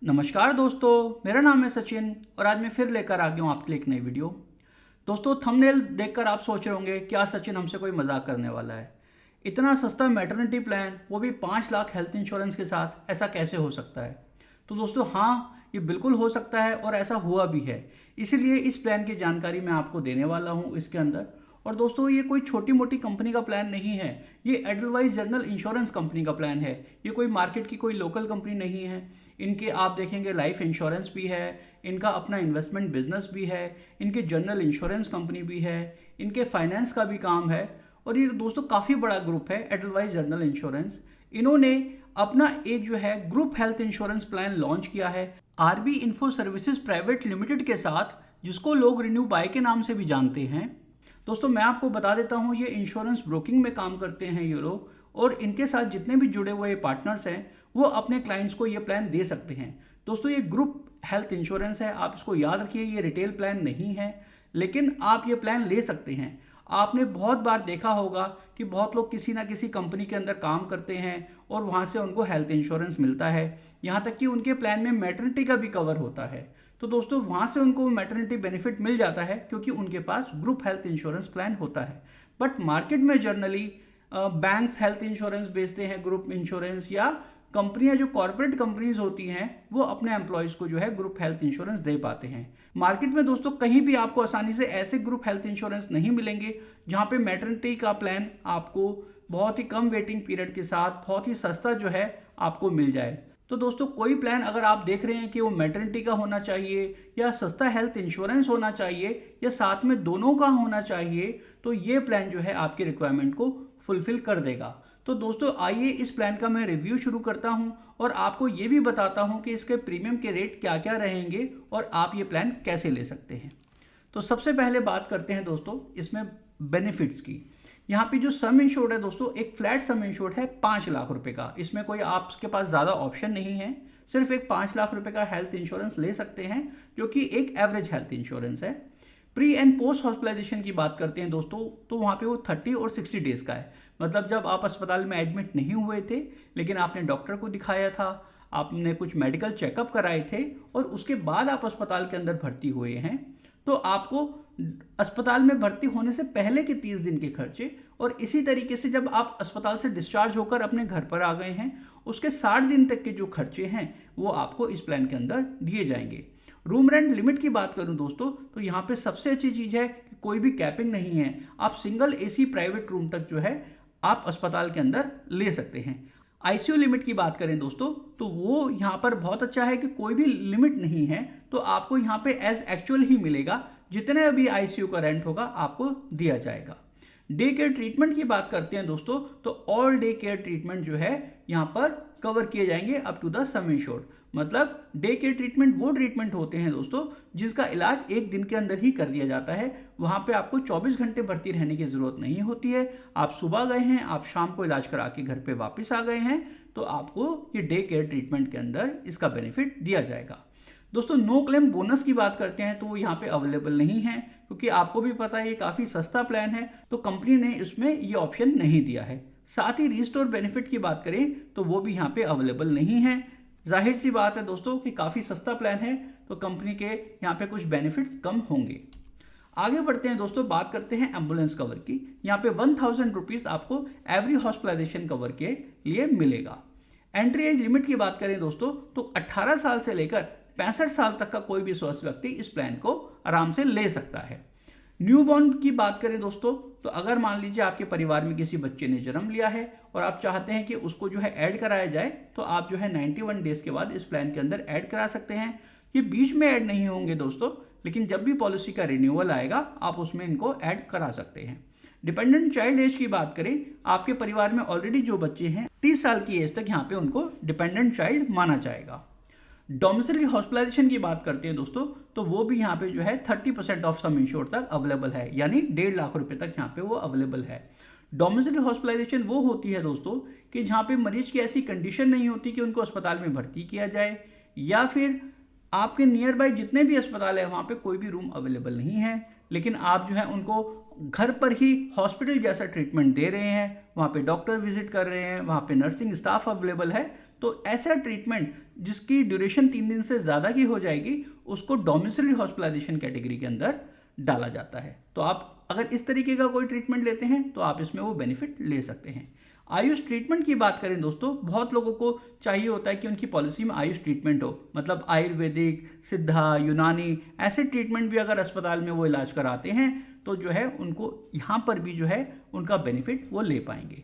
नमस्कार दोस्तों, मेरा नाम है सचिन और आज मैं फिर लेकर आ गया हूँ आपके लिए एक नई वीडियो। दोस्तों, थंबनेल देखकर आप सोच रहे होंगे क्या सचिन हमसे कोई मजाक करने वाला है। इतना सस्ता मैटरनिटी प्लान, वो भी 5 लाख हेल्थ इंश्योरेंस के साथ, ऐसा कैसे हो सकता है। तो दोस्तों हाँ, ये बिल्कुल हो सकता है और ऐसा हुआ भी है। इसीलिए इस प्लान की जानकारी मैं आपको देने वाला हूँ इसके अंदर। और दोस्तों, ये कोई छोटी मोटी कंपनी का प्लान नहीं है, ये एडलवाइस जनरल इंश्योरेंस कंपनी का प्लान है। ये कोई मार्केट की कोई लोकल कंपनी नहीं है। इनके आप देखेंगे लाइफ इंश्योरेंस भी है, इनका अपना इन्वेस्टमेंट बिजनेस भी है, इनके जनरल इंश्योरेंस कंपनी भी है, इनके फाइनेंस का भी काम है। और ये दोस्तों काफ़ी बड़ा ग्रुप है एडलवाइस जनरल इंश्योरेंस। इन्होंने अपना एक जो है group health insurance plan launch किया है RB info services private limited के साथ, जिसको लोग रिन्यू बाय के नाम से भी जानते हैं। दोस्तों मैं आपको बता देता हूँ, ये इंश्योरेंस ब्रोकिंग में काम करते हैं ये लोग, और इनके साथ जितने भी जुड़े हुए पार्टनर्स हैं वो अपने क्लाइंट्स को ये प्लान दे सकते हैं। दोस्तों ये ग्रुप हेल्थ इंश्योरेंस है, आप इसको याद रखिए, ये रिटेल प्लान नहीं है, लेकिन आप ये प्लान ले सकते हैं। आपने बहुत बार देखा होगा कि बहुत लोग किसी ना किसी कंपनी के अंदर काम करते हैं और वहाँ से उनको हेल्थ इंश्योरेंस मिलता है, यहाँ तक कि उनके प्लान में मैटरनिटी का भी कवर होता है। तो दोस्तों वहाँ से उनको मैटरनिटी बेनिफिट मिल जाता है क्योंकि उनके पास ग्रुप हेल्थ इंश्योरेंस प्लान होता है। बट मार्केट में जनरली बैंक्स हेल्थ इंश्योरेंस बेचते हैं ग्रुप इंश्योरेंस, या कंपनियां जो कॉर्पोरेट कंपनीज होती हैं वो अपने एम्प्लॉयज़ को जो है ग्रुप हेल्थ इंश्योरेंस दे पाते हैं। मार्केट में दोस्तों कहीं भी आपको आसानी से ऐसे ग्रुप हेल्थ इंश्योरेंस नहीं मिलेंगे जहां पे मैटरनिटी का प्लान आपको बहुत ही कम वेटिंग पीरियड के साथ बहुत ही सस्ता जो है आपको मिल जाए। तो दोस्तों कोई प्लान अगर आप देख रहे हैं कि वो मैटरनिटी का होना चाहिए या सस्ता हेल्थ इंश्योरेंस होना चाहिए या साथ में दोनों का होना चाहिए, तो ये प्लान जो है आपकी रिक्वायरमेंट को फुलफिल कर देगा। तो दोस्तों आइए इस प्लान का मैं रिव्यू शुरू करता हूं और आपको ये भी बताता हूं कि इसके प्रीमियम के रेट क्या क्या रहेंगे और आप ये प्लान कैसे ले सकते हैं। तो सबसे पहले बात करते हैं दोस्तों इसमें बेनिफिट्स की। यहाँ पे जो सम इंश्योर्ड है दोस्तों, एक फ्लैट सम इंश्योर्ड है 5 लाख रुपए का। इसमें कोई आपके पास ज़्यादा ऑप्शन नहीं है, सिर्फ एक 5 लाख रुपए का हेल्थ इंश्योरेंस ले सकते हैं जो कि एक एवरेज हेल्थ इंश्योरेंस है। प्री एंड पोस्ट हॉस्पिटलाइजेशन की बात करते हैं दोस्तों, तो वहाँ पे वो 30 और 60 डेज का है। मतलब जब आप अस्पताल में एडमिट नहीं हुए थे लेकिन आपने डॉक्टर को दिखाया था, आपने कुछ मेडिकल चेकअप कराए थे और उसके बाद आप अस्पताल के अंदर भर्ती हुए हैं, तो आपको अस्पताल में भर्ती होने से पहले के 30 दिन के खर्चे, और इसी तरीके से जब आप अस्पताल से डिस्चार्ज होकर अपने घर पर आ गए हैं उसके 60 दिन तक के जो खर्चे हैं वो आपको इस प्लान के अंदर दिए जाएंगे। रूम रेंट लिमिट की बात करूं दोस्तों, तो यहाँ पे सबसे अच्छी चीज़ है कि कोई भी कैपिंग नहीं है। आप सिंगल एसी प्राइवेट रूम तक जो है आप अस्पताल के अंदर ले सकते हैं। आईसीयू लिमिट की बात करें दोस्तों, तो वो यहाँ पर बहुत अच्छा है कि कोई भी लिमिट नहीं है, तो आपको यहाँ पे एज एक्चुअल ही मिलेगा, जितने भी आईसीयू का रेंट होगा आपको दिया जाएगा। डे केयर ट्रीटमेंट की बात करते हैं दोस्तों, तो ऑल डे केयर ट्रीटमेंट जो है यहाँ पर कवर किए जाएंगे up to the sum insured. मतलब डे केयर ट्रीटमेंट वो ट्रीटमेंट होते हैं दोस्तों जिसका इलाज एक दिन के अंदर ही कर दिया जाता है। वहाँ पे आपको 24 घंटे भर्ती रहने की ज़रूरत नहीं होती है। आप सुबह गए हैं, आप शाम को इलाज करा के घर पे वापस आ गए हैं, तो आपको ये डे केयर ट्रीटमेंट के अंदर इसका बेनिफिट दिया जाएगा। दोस्तों नो क्लेम बोनस की बात करते हैं तो वो यहाँ पे अवेलेबल नहीं है, क्योंकि आपको भी पता है ये काफ़ी सस्ता प्लान है, तो कंपनी ने इसमें ये ऑप्शन नहीं दिया है। साथ ही रिस्टोर बेनिफिट की बात करें तो वो भी यहाँ पे अवेलेबल नहीं है। जाहिर सी बात है दोस्तों कि काफ़ी सस्ता प्लान है, तो कंपनी के यहाँ पे कुछ बेनिफिट्स कम होंगे। आगे बढ़ते हैं दोस्तों, बात करते हैं एम्बुलेंस कवर की। यहाँ पे 1000 रुपीज़ आपको एवरी हॉस्पिटलाइजेशन कवर के लिए मिलेगा। एंट्री एज लिमिट की बात करें दोस्तों, तो 18 साल से लेकर 65 साल तक का कोई भी स्वस्थ व्यक्ति इस प्लान को आराम से ले सकता है। न्यूबॉर्न की बात करें दोस्तों, तो अगर मान लीजिए आपके परिवार में किसी बच्चे ने जन्म लिया है और आप चाहते हैं कि उसको जो है ऐड कराया जाए, तो आप जो है 91 डेज के बाद इस प्लान के अंदर ऐड करा सकते हैं। ये बीच में ऐड नहीं होंगे दोस्तों, लेकिन जब भी पॉलिसी का रिन्यूअल आएगा आप उसमें इनको ऐड करा सकते हैं। डिपेंडेंट चाइल्ड एज की बात करें, आपके परिवार में ऑलरेडी जो बच्चे हैं 30 साल की एज तक यहाँ पे उनको डिपेंडेंट चाइल्ड माना जाएगा। डोमिसिलरी हॉस्पिटलाइजेशन की बात करते हैं दोस्तों, तो वो भी यहाँ पे जो है 30% ऑफ सम इंश्योर्ड तक अवेलेबल है, यानी 1.5 लाख रुपए तक यहाँ पे वो अवेलेबल है। डोमिसिलरी हॉस्पिटलाइजेशन वो होती है दोस्तों कि जहाँ पे मरीज की ऐसी कंडीशन नहीं होती कि उनको अस्पताल में भर्ती किया जाए, या फिर आपके नियर बाय जितने भी अस्पताल है वहाँ पे कोई भी रूम अवेलेबल नहीं है, लेकिन आप जो है उनको घर पर ही हॉस्पिटल जैसा ट्रीटमेंट दे रहे हैं, वहाँ पे डॉक्टर विजिट कर रहे हैं, वहाँ पे नर्सिंग स्टाफ अवेलेबल है, तो ऐसा ट्रीटमेंट जिसकी ड्यूरेशन 3 दिन से ज़्यादा की हो जाएगी उसको डोमिसिलरी हॉस्पिटलाइजेशन कैटेगरी के अंदर डाला जाता है। तो आप अगर इस तरीके का कोई ट्रीटमेंट लेते हैं तो आप इसमें वो बेनिफिट ले सकते हैं। आयुष ट्रीटमेंट की बात करें दोस्तों, बहुत लोगों को चाहिए होता है कि उनकी पॉलिसी में आयुष ट्रीटमेंट हो, मतलब आयुर्वेदिक, सिद्धा, यूनानी ऐसे ट्रीटमेंट भी अगर अस्पताल में वो इलाज कराते हैं तो जो है उनको यहाँ पर भी जो है उनका बेनिफिट वो ले पाएंगे।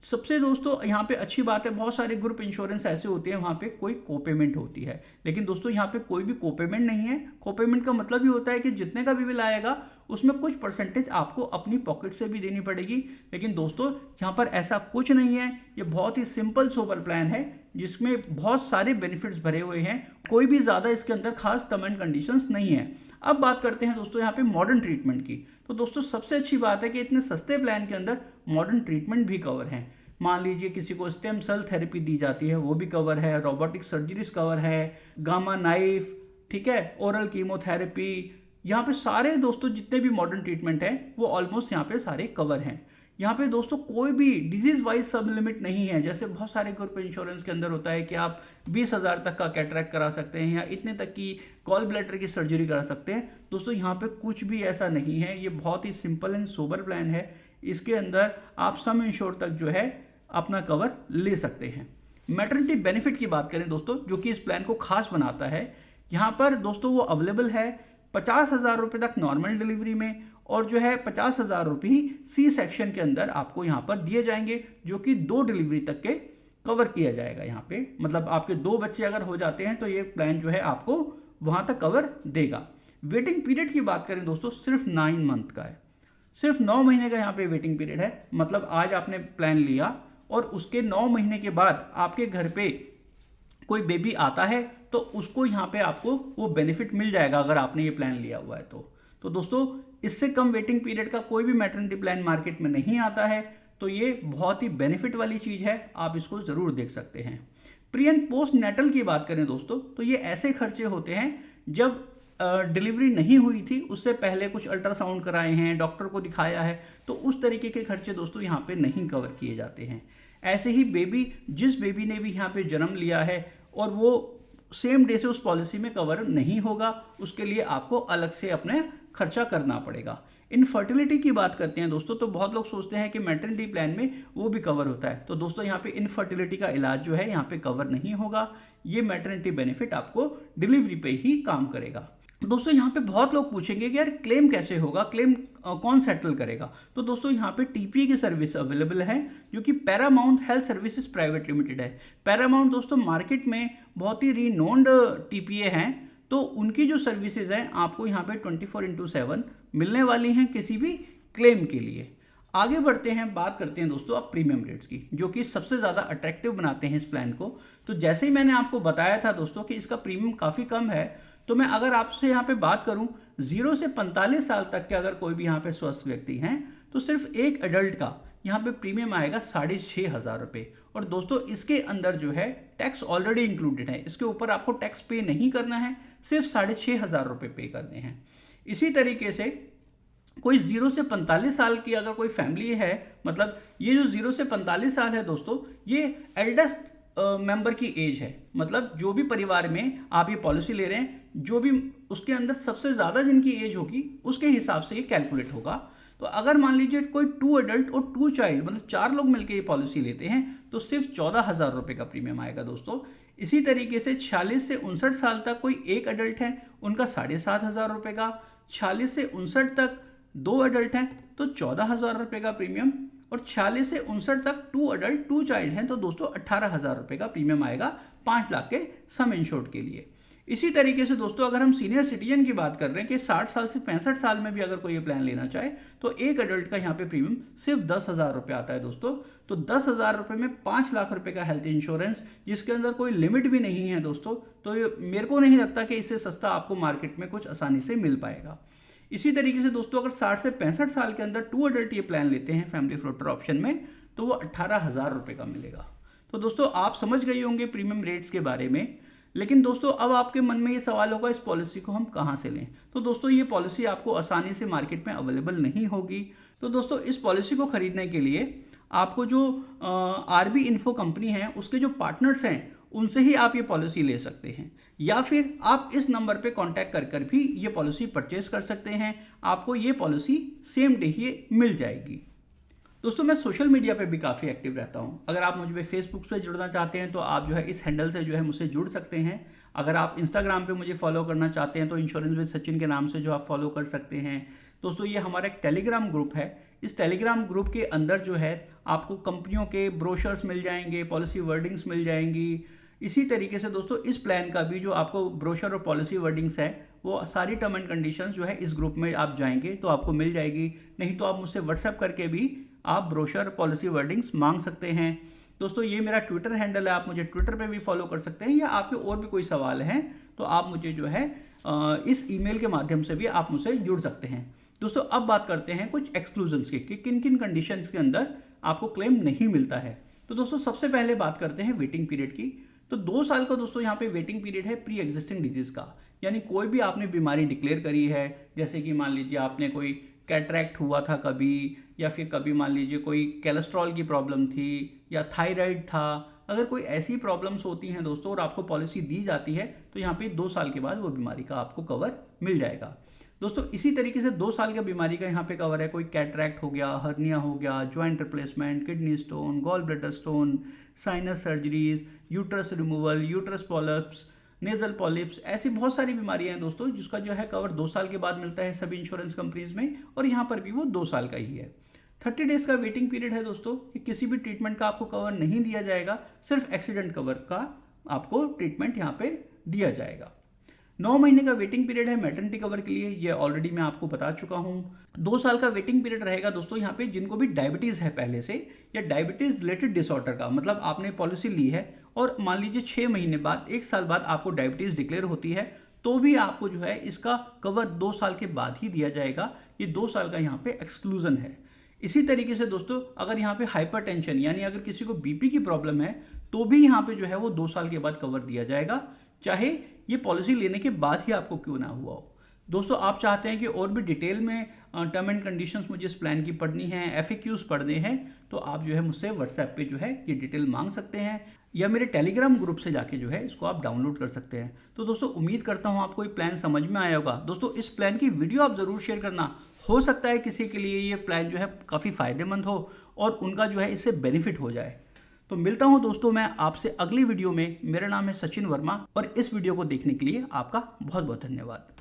सबसे दोस्तों यहाँ पे अच्छी बात है, बहुत सारे ग्रुप इंश्योरेंस ऐसे होते हैं वहाँ पे कोई कोपेमेंट होती है, लेकिन दोस्तों यहाँ पे कोई भी कोपेमेंट नहीं है। कोपेमेंट का मतलब ही होता है कि जितने का भी बिल आएगा उसमें कुछ परसेंटेज आपको अपनी पॉकेट से भी देनी पड़ेगी, लेकिन दोस्तों यहाँ पर ऐसा कुछ नहीं है। ये बहुत ही सिंपल सोबर प्लान है जिसमें बहुत सारे बेनिफिट्स भरे हुए हैं, कोई भी ज़्यादा इसके अंदर खास टर्म एंड कंडीशंस नहीं है। अब बात करते हैं दोस्तों यहाँ पे मॉडर्न ट्रीटमेंट की। तो दोस्तों सबसे अच्छी बात है कि इतने सस्ते प्लान के अंदर मॉडर्न ट्रीटमेंट भी कवर हैं। मान लीजिए किसी को स्टेम सेल थेरेपी दी जाती है वो भी कवर है, रोबोटिक सर्जरीज कवर है, गामा नाइफ, ठीक है, ओरल कीमोथेरेपी, यहाँ पे सारे दोस्तों जितने भी मॉडर्न ट्रीटमेंट है वो ऑलमोस्ट यहाँ पे सारे कवर हैं। यहाँ पे दोस्तों कोई भी डिजीज वाइज सब लिमिट नहीं है, जैसे बहुत सारे ग्रुप इंश्योरेंस के अंदर होता है कि आप 20,000 तक का कैटरैक्ट करा सकते हैं या इतने तक की गॉल ब्लैडर की सर्जरी करा सकते हैं। दोस्तों यहाँ पे कुछ भी ऐसा नहीं है, ये बहुत ही सिंपल एंड सोबर प्लान है। इसके अंदर आप सम इंश्योर तक जो है अपना कवर ले सकते हैं। मैटरनिटी बेनिफिट की बात करें दोस्तों, जो कि इस प्लान को खास बनाता है, यहाँ पर दोस्तों वो अवेलेबल है 50,000 रुपये तक नॉर्मल डिलीवरी में, और जो है 50,000 रुपये ही सी सेक्शन के अंदर आपको यहाँ पर दिए जाएंगे, जो कि 2 डिलीवरी तक के कवर किया जाएगा। यहाँ पे मतलब आपके 2 बच्चे अगर हो जाते हैं तो ये प्लान जो है आपको वहाँ तक कवर देगा। वेटिंग पीरियड की बात करें दोस्तों, सिर्फ 9 मंथ का है, सिर्फ 9 महीने का यहाँ पे वेटिंग पीरियड है। मतलब आज आपने प्लान लिया और उसके 9 महीने के बाद आपके घर पे कोई बेबी आता है तो उसको यहाँ पे आपको वो बेनिफिट मिल जाएगा अगर आपने ये प्लान लिया हुआ है तो दोस्तों इससे कम वेटिंग पीरियड का कोई भी मैटरनिटी प्लान मार्केट में नहीं आता है, तो ये बहुत ही बेनिफिट वाली चीज़ है, आप इसको ज़रूर देख सकते हैं। प्री एंड पोस्ट नेटल की बात करें दोस्तों, तो ये ऐसे खर्चे होते हैं जब डिलीवरी नहीं हुई थी उससे पहले कुछ अल्ट्रासाउंड कराए हैं, डॉक्टर को दिखाया है, तो उस तरीके के खर्चे दोस्तों यहाँ पे नहीं कवर किए जाते हैं। ऐसे ही जिस बेबी ने भी यहाँ पे जन्म लिया है और वो सेम डे से उस पॉलिसी में कवर नहीं होगा, उसके लिए आपको अलग से अपने खर्चा करना पड़ेगा। इनफर्टिलिटी की बात करते हैं दोस्तों, तो बहुत लोग सोचते हैं कि मैटरनिटी प्लान में वो भी कवर होता है, तो दोस्तों यहाँ पे इनफर्टिलिटी का इलाज जो है यहाँ पे कवर नहीं होगा। ये मैटरनिटी बेनिफिट आपको डिलीवरी पे ही काम करेगा। दोस्तों यहाँ पे बहुत लोग पूछेंगे कि यार क्लेम कैसे होगा, क्लेम कौन सेटल करेगा। तो दोस्तों यहाँ पे टीपीए की सर्विस अवेलेबल है जो कि Paramount health services private limited है। पैरामाउंट दोस्तों मार्केट में बहुत ही रिनोन्ड टीपीए हैं, तो उनकी जो सर्विसेज हैं आपको यहाँ पे 24/7 मिलने वाली हैं किसी भी क्लेम के लिए। आगे बढ़ते हैं, बात करते हैं दोस्तों अब प्रीमियम रेट्स की, जो कि सबसे ज़्यादा अट्रैक्टिव बनाते हैं इस प्लान को। तो जैसे ही मैंने आपको बताया था दोस्तों कि इसका प्रीमियम काफ़ी कम है, तो मैं अगर आपसे यहाँ पे बात करूँ 0 से 45 साल तक के अगर कोई भी यहाँ पे स्वस्थ व्यक्ति हैं तो सिर्फ एक एडल्ट का यहाँ पे प्रीमियम आएगा 6,500 रुपये। और दोस्तों इसके अंदर जो है टैक्स ऑलरेडी इंक्लूडेड है, इसके ऊपर आपको टैक्स पे नहीं करना है, सिर्फ 6,500 रुपये पे करने हैं। इसी तरीके से कोई 0 से 45 साल की अगर कोई फैमिली है, मतलब ये जो 0 से 45 साल है दोस्तों, ये एल्डेस्ट मेंबर की एज है, मतलब जो भी परिवार में आप ये पॉलिसी ले रहे हैं, जो भी उसके अंदर सबसे ज़्यादा जिनकी एज होगी उसके हिसाब से ये कैलकुलेट होगा। तो अगर मान लीजिए कोई 2 एडल्ट और 2 चाइल्ड, मतलब 4 लोग मिलकर ये पॉलिसी लेते हैं तो सिर्फ 14,000 रुपये का प्रीमियम आएगा दोस्तों। इसी तरीके से 46 से 59 साल तक कोई एक एडल्ट है, उनका 7,500 रुपये का। 46 से 59 तक 2 एडल्ट हैं तो 14,000 रुपये का प्रीमियम, और 46 से 59 तक 2 एडल्ट 2 चाइल्ड हैं तो दोस्तों 18,000 रुपये का प्रीमियम आएगा 5 लाख के सम इंश्योर्ड के लिए। इसी तरीके से दोस्तों अगर हम सीनियर सिटीजन की बात कर रहे हैं कि 60 साल से 65 साल में भी अगर कोई ये प्लान लेना चाहे तो एक एडल्ट का यहाँ पे प्रीमियम सिर्फ 10,000 रुपये आता है दोस्तों। तो 10,000 रुपये में 5 लाख रुपये का हेल्थ इंश्योरेंस, जिसके अंदर कोई लिमिट भी नहीं है दोस्तों। तो मेरे को नहीं लगता कि इससे सस्ता आपको मार्केट में कुछ आसानी से मिल पाएगा। इसी तरीके से दोस्तों अगर 60 से 65 साल के अंदर 2 एडल्ट ये प्लान लेते हैं फैमिली फ्लोटर ऑप्शन में तो वो 18,000 रुपये का मिलेगा। तो दोस्तों आप समझ गए होंगे प्रीमियम रेट्स के बारे में। लेकिन दोस्तों अब आपके मन में ये सवाल होगा इस पॉलिसी को हम कहाँ से लें। तो दोस्तों ये पॉलिसी आपको आसानी से मार्केट में अवेलेबल नहीं होगी। तो दोस्तों इस पॉलिसी को खरीदने के लिए आपको जो आरबी इन्फो कंपनी है उसके जो पार्टनर्स हैं उनसे ही आप ये पॉलिसी ले सकते हैं, या फिर आप इस नंबर पे कांटेक्ट कर भी ये पॉलिसी परचेज कर सकते हैं। आपको ये पॉलिसी सेम डे ही मिल जाएगी। दोस्तों मैं सोशल मीडिया पे भी काफ़ी एक्टिव रहता हूँ। अगर आप मुझ पे फेसबुक पे जुड़ना चाहते हैं तो आप जो है इस हैंडल से जो है मुझसे जुड़ सकते हैं। अगर आप इंस्टाग्राम पे मुझे फॉलो करना चाहते हैं तो इंश्योरेंस विद सचिन के नाम से जो आप फॉलो कर सकते हैं। दोस्तों ये हमारा एक टेलीग्राम ग्रुप है। इस टेलीग्राम ग्रुप के अंदर जो है आपको कंपनियों के ब्रोशर्स मिल जाएंगे, पॉलिसी वर्डिंग्स मिल जाएंगी। इसी तरीके से दोस्तों इस प्लान का भी जो आपको ब्रोशर और पॉलिसी वर्डिंग्स है वो सारी टर्म एंड कंडीशंस जो है इस ग्रुप में आप जाएंगे तो आपको मिल जाएगी। नहीं तो आप मुझसे व्हाट्सएप करके भी आप ब्रोशर पॉलिसी वर्डिंग्स मांग सकते हैं। दोस्तों ये मेरा ट्विटर हैंडल है, आप मुझे ट्विटर पे भी फॉलो कर सकते हैं, या आपके और भी कोई सवाल हैं तो आप मुझे जो है इस ईमेल के माध्यम से भी आप मुझसे जुड़ सकते हैं। दोस्तों अब बात करते हैं कुछ एक्सक्लूजन्स की कि किन किन कंडीशंस के अंदर आपको क्लेम नहीं मिलता है। तो दोस्तों सबसे पहले बात करते हैं वेटिंग पीरियड की। तो 2 साल का दोस्तों यहाँ पे वेटिंग पीरियड है प्री एग्जिस्टिंग डिजीज का, यानी कोई भी आपने बीमारी डिक्लेयर करी है, जैसे कि मान लीजिए आपने कोई कैटरैक्ट हुआ था कभी, या फिर कभी मान लीजिए कोई कोलेस्ट्रॉल की प्रॉब्लम थी या थायराइड था। अगर कोई ऐसी प्रॉब्लम्स होती हैं दोस्तों और आपको पॉलिसी दी जाती है तो यहाँ पे 2 साल के बाद वो बीमारी का आपको कवर मिल जाएगा। दोस्तों इसी तरीके से 2 साल का बीमारी का यहाँ पे कवर है। कोई कैटरैक्ट हो गया, हर्निया हो गया, joint replacement, kidney stone, gall bladder stone, sinus surgeries, uterus removal, uterus polyps, nasal polyps, ऐसी बहुत सारी बीमारियां हैं दोस्तों जिसका जो है कवर 2 साल के बाद मिलता है सभी इंश्योरेंस कंपनीज में, और यहाँ पर भी वो 2 साल का ही है। 30 डेज का वेटिंग पीरियड है दोस्तों कि किसी भी ट्रीटमेंट का आपको कवर नहीं दिया जाएगा, सिर्फ एक्सीडेंट कवर का आपको ट्रीटमेंट यहाँ पे दिया जाएगा। 9 महीने का वेटिंग पीरियड है मैटरनिटी कवर के लिए, ये ऑलरेडी मैं आपको बता चुका हूँ। 2 साल का वेटिंग पीरियड रहेगा दोस्तों यहाँ पे जिनको भी डायबिटीज़ है पहले से, या डायबिटीज़ रिलेटेड डिसऑर्डर का, मतलब आपने पॉलिसी ली है और मान लीजिए 6 महीने बाद, 1 साल बाद आपको डायबिटीज़ डिक्लेयर होती है तो भी आपको जो है इसका कवर 2 साल के बाद ही दिया जाएगा। ये 2 साल का यहाँ पे एक्सक्लूजन है। इसी तरीके से दोस्तों अगर यहाँ पे हाइपरटेंशन यानी अगर किसी को बीपी की प्रॉब्लम है तो भी यहाँ पे जो है वो 2 साल के बाद कवर दिया जाएगा, चाहे ये पॉलिसी लेने के बाद ही आपको क्यों ना हुआ हो। दोस्तों आप चाहते हैं कि और भी डिटेल में टर्म एंड कंडीशंस मुझे इस प्लान की पढ़नी है, FAQs पढ़ने हैं, तो आप जो है मुझसे व्हाट्सएप पे जो है ये डिटेल मांग सकते हैं, या मेरे टेलीग्राम ग्रुप से जाके जो है इसको आप डाउनलोड कर सकते हैं। तो दोस्तों उम्मीद करता हूँ आपको ये प्लान समझ में आया होगा। दोस्तों इस प्लान की वीडियो आप ज़रूर शेयर करना, हो सकता है किसी के लिए ये प्लान जो है काफ़ी फ़ायदेमंद हो और उनका जो है इससे बेनिफिट हो जाए। तो मिलता हूं दोस्तों मैं आपसे अगली वीडियो में। मेरा नाम है सचिन वर्मा और इस वीडियो को देखने के लिए आपका बहुत बहुत धन्यवाद।